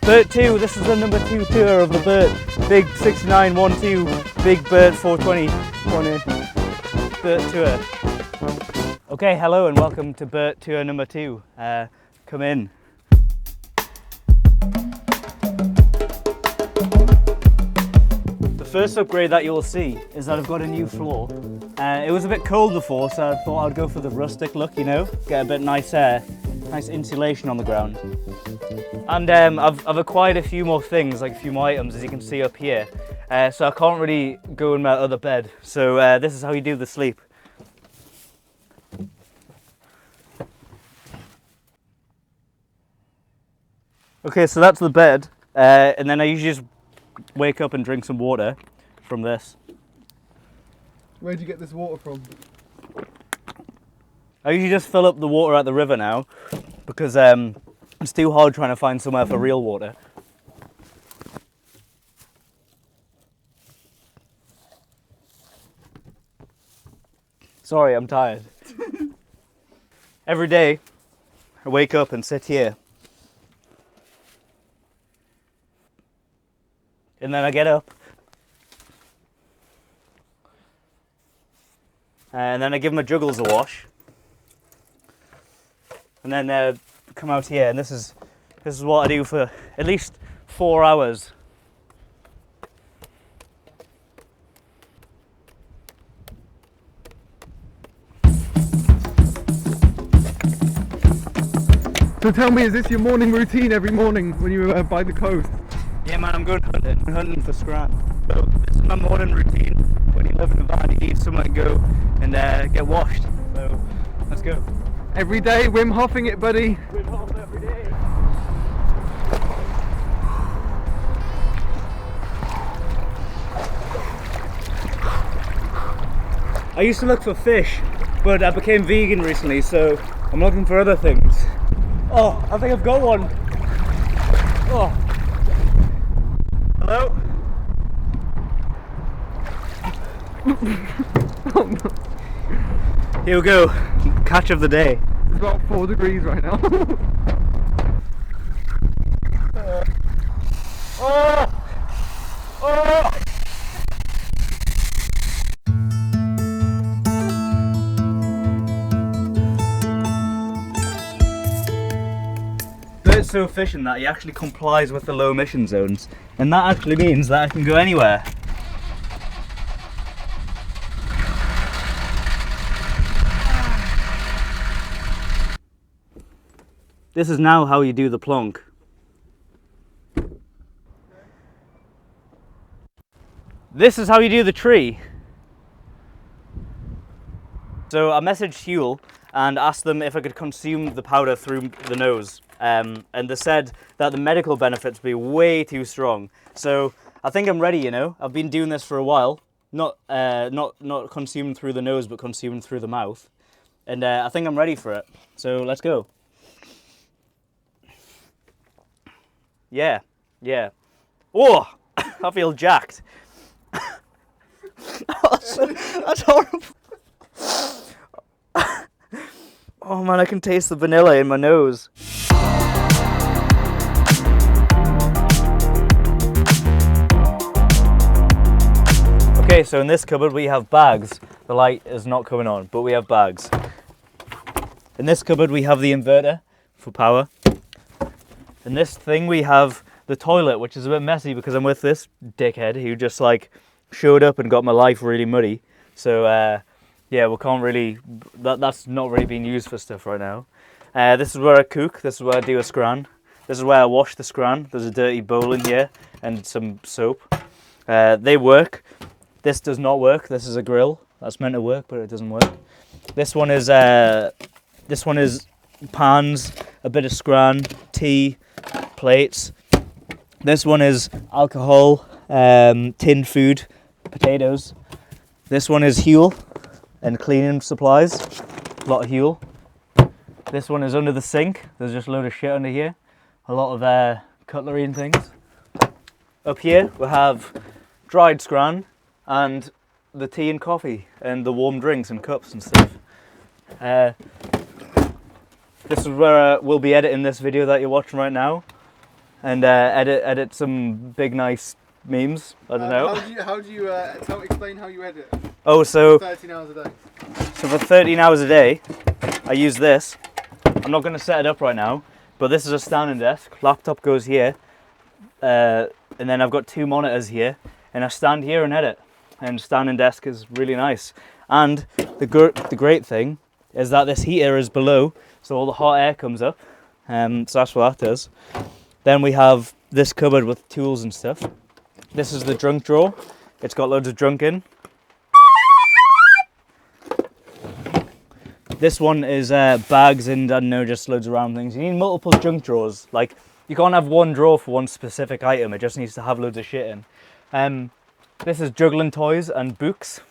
Bert 2, this is the number 2 tour of the Bert Big 6912 Big Bert 420 Bert tour. Okay, hello and welcome to Bert tour number 2. Come in. The first upgrade that you'll see is that I've got a new floor. It was a bit cold before, so I thought I'd go for the rustic look, you know, get a bit nice insulation on the ground. And I've acquired a few more things, like a few more items, as you can see up here. So I can't really go in my other bed. So this is how you do the sleep. Okay, so that's the bed, and then I usually just wake up and drink some water from this. Where'd you get this water from? I usually just fill up the water at the river now, because it's too hard trying to find somewhere for real water. Sorry, I'm tired. Every day, I wake up and sit here. And then I get up. And then I give my juggles a wash. And then come out here, and this is what I do for at least 4 hours. So tell me, is this your morning routine every morning when you by the coast? Yeah man, I'm going hunting for scran. So this is my morning routine. When you live in a van, you need somewhere to go and get washed. So let's go. Every day, Wim Hofing it, buddy. Wim Hof every day. I used to look for fish, but I became vegan recently, so I'm looking for other things. Oh, I think I've got one. Oh. Hello? Oh no. Here we go. Catch of the day. It's about 4 degrees right now. Bert's so efficient that he actually complies with the low emission zones, and that actually means that I can go anywhere. This is now how you do the plonk. This is how you do the tree. So I messaged Huel and asked them if I could consume the powder through the nose. And they said that the medical benefits would be way too strong. So I think I'm ready, you know. I've been doing this for a while. Not consumed through the nose, but consumed through the mouth. And I think I'm ready for it. So let's go. Yeah. Oh, I feel jacked. That's horrible. Oh man, I can taste the vanilla in my nose. Okay, so in this cupboard we have bags. The light is not coming on, but we have bags. In this cupboard we have the inverter for power. In this thing we have the toilet, which is a bit messy because I'm with this dickhead who just like showed up and got my life really muddy. So yeah, we can't really, that's not really being used for stuff right now. This is where I cook, this is where I do a scran. This is where I wash the scran. There's a dirty bowl in here and some soap. They work. This does not work. This is a grill. That's meant to work, but it doesn't work. This one is pans, a bit of scran, tea, plates. This one is alcohol, tinned food, potatoes. This one is Huel and cleaning supplies, a lot of Huel. This one is under the sink. There's just a load of shit under here. A lot of cutlery and things. Up here we have dried scran and the tea and coffee and the warm drinks and cups and stuff. This is where we'll be editing this video that you're watching right now. and edit some big nice memes. I don't know. How do you explain how you edit? Oh, so 13 hours a day. So for 13 hours a day, I use this. I'm not going to set it up right now, but this is a standing desk. Laptop goes here, and then I've got 2 monitors here, and I stand here and edit. And standing desk is really nice. And the great thing is that this heater is below, so all the hot air comes up. So that's what that does. Then we have this cupboard with tools and stuff. This is the junk drawer. It's got loads of junk in. This one is bags and I don't know, just loads of random things. You need multiple junk drawers. Like, you can't have one drawer for one specific item. It just needs to have loads of shit in. This is juggling toys and books.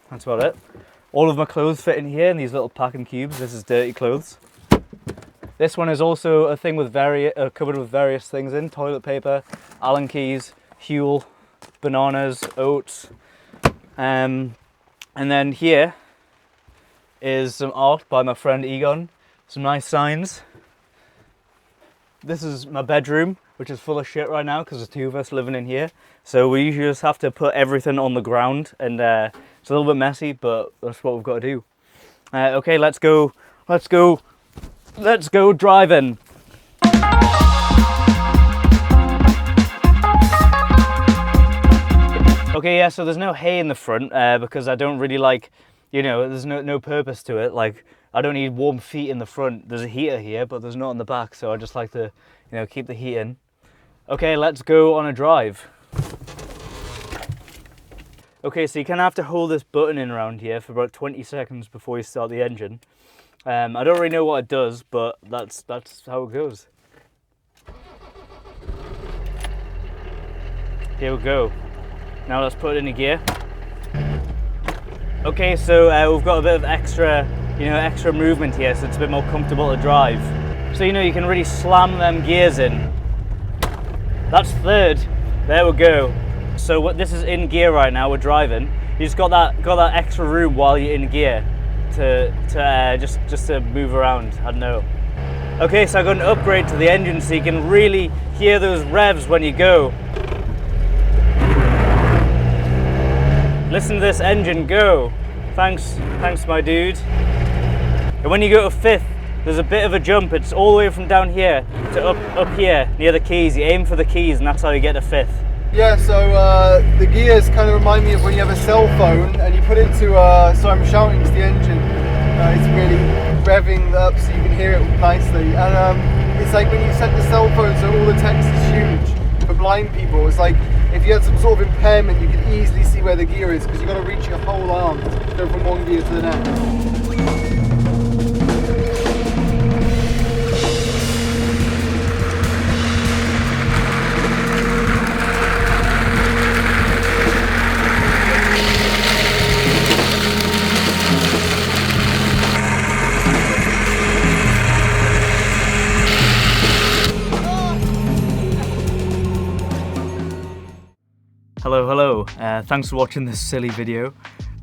That's about it. All of my clothes fit in here in these little packing cubes. This is dirty clothes. This one is also a thing with a cupboard with various things in: toilet paper, Allen keys, Huel, bananas, oats, and then here is some art by my friend Egon. Some nice signs. This is my bedroom, which is full of shit right now because there's 2 of us living in here. So we usually just have to put everything on the ground, and it's a little bit messy, but that's what we've got to do. Okay, let's go driving. Okay, yeah, so there's no hay in the front because I don't really like, you know, there's no purpose to it. Like, I don't need warm feet in the front. There's a heater here, but there's not in the back, so I just like to, you know, keep the heat in. Okay, let's go on a drive. Okay, so you kind of have to hold this button in around here for about 20 seconds before you start the engine. I don't really know what it does, but that's how it goes. Here we go. Now let's put it into gear. Okay, so we've got a bit of extra movement here, so it's a bit more comfortable to drive. So, you know, you can really slam them gears in. That's 3rd. There we go. So what this is in gear right now. We're driving. You just got that extra room while you're in gear to just to move around. I don't know. Okay, so I got an upgrade to the engine, so you can really hear those revs when you go. Listen to this engine go. Thanks my dude. And when you go to 5th, there's a bit of a jump. It's all the way from down here to up here near the keys. You aim for the keys and that's how you get to 5th. Yeah, so the gears kind of remind me of when you have a cell phone and you put it to, sorry I'm shouting, it's the engine. It's really revving up so you can hear it nicely. And it's like when you set the cell phone so all the text is huge for blind people. It's like if you had some sort of impairment, you could easily see where the gear is because you've got to reach your whole arm to go from one gear to the next. Hello, thanks for watching this silly video.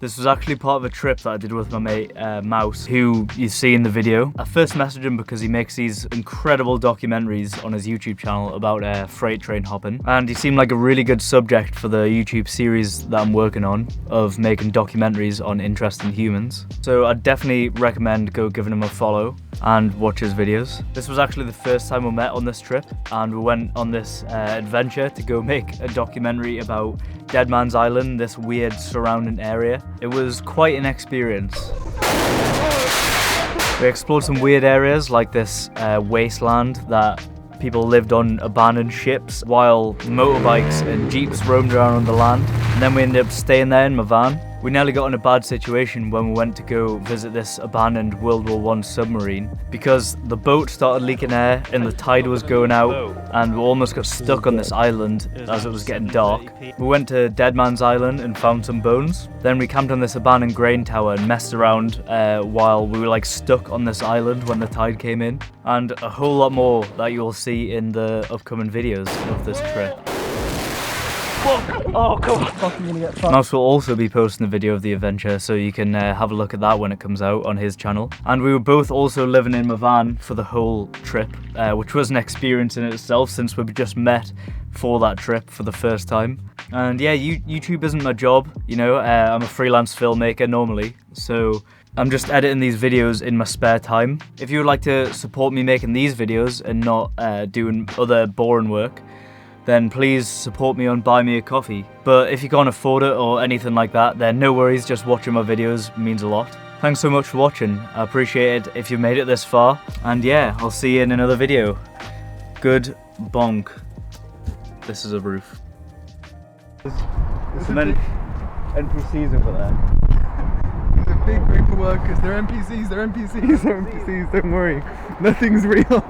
This was actually part of a trip that I did with my mate Mouse, who you see in the video. I first messaged him because he makes these incredible documentaries on his YouTube channel about freight train hopping, and he seemed like a really good subject for the YouTube series that I'm working on of making documentaries on interesting humans. So I'd definitely recommend go giving him a follow and watch his videos. This was actually the first time we met on this trip, and we went on this adventure to go make a documentary about Dead Man's Island, this weird surrounding area. It was quite an experience. We explored some weird areas like this wasteland that people lived on abandoned ships while motorbikes and jeeps roamed around on the land. And then we ended up staying there in my van. We nearly got in a bad situation when we went to go visit this abandoned World War I submarine because the boat started leaking air and the tide was going out and we almost got stuck on this island as it was getting dark. We went to Dead Man's Island and found some bones. Then we camped on this abandoned grain tower and messed around while we were like stuck on this island when the tide came in, and a whole lot more that you'll see in the upcoming videos of this trip. Oh, come on. Fucking gonna get fucked. Mouse will also be posting the video of the adventure, so you can have a look at that when it comes out on his channel. And we were both also living in my van for the whole trip, which was an experience in itself since we just met for that trip for the first time. And yeah, YouTube isn't my job, you know, I'm a freelance filmmaker normally, so I'm just editing these videos in my spare time. If you would like to support me making these videos and not doing other boring work, then please support me on Buy Me a Coffee. But if you can't afford it or anything like that, then no worries, just watching my videos means a lot. Thanks so much for watching, I appreciate it if you made it this far. And yeah, I'll see you in another video. Good bonk. This is a roof. There's And then NPCs over there. a big group of workers. They're NPCs, they're NPCs, they're NPCs, don't worry. Nothing's real.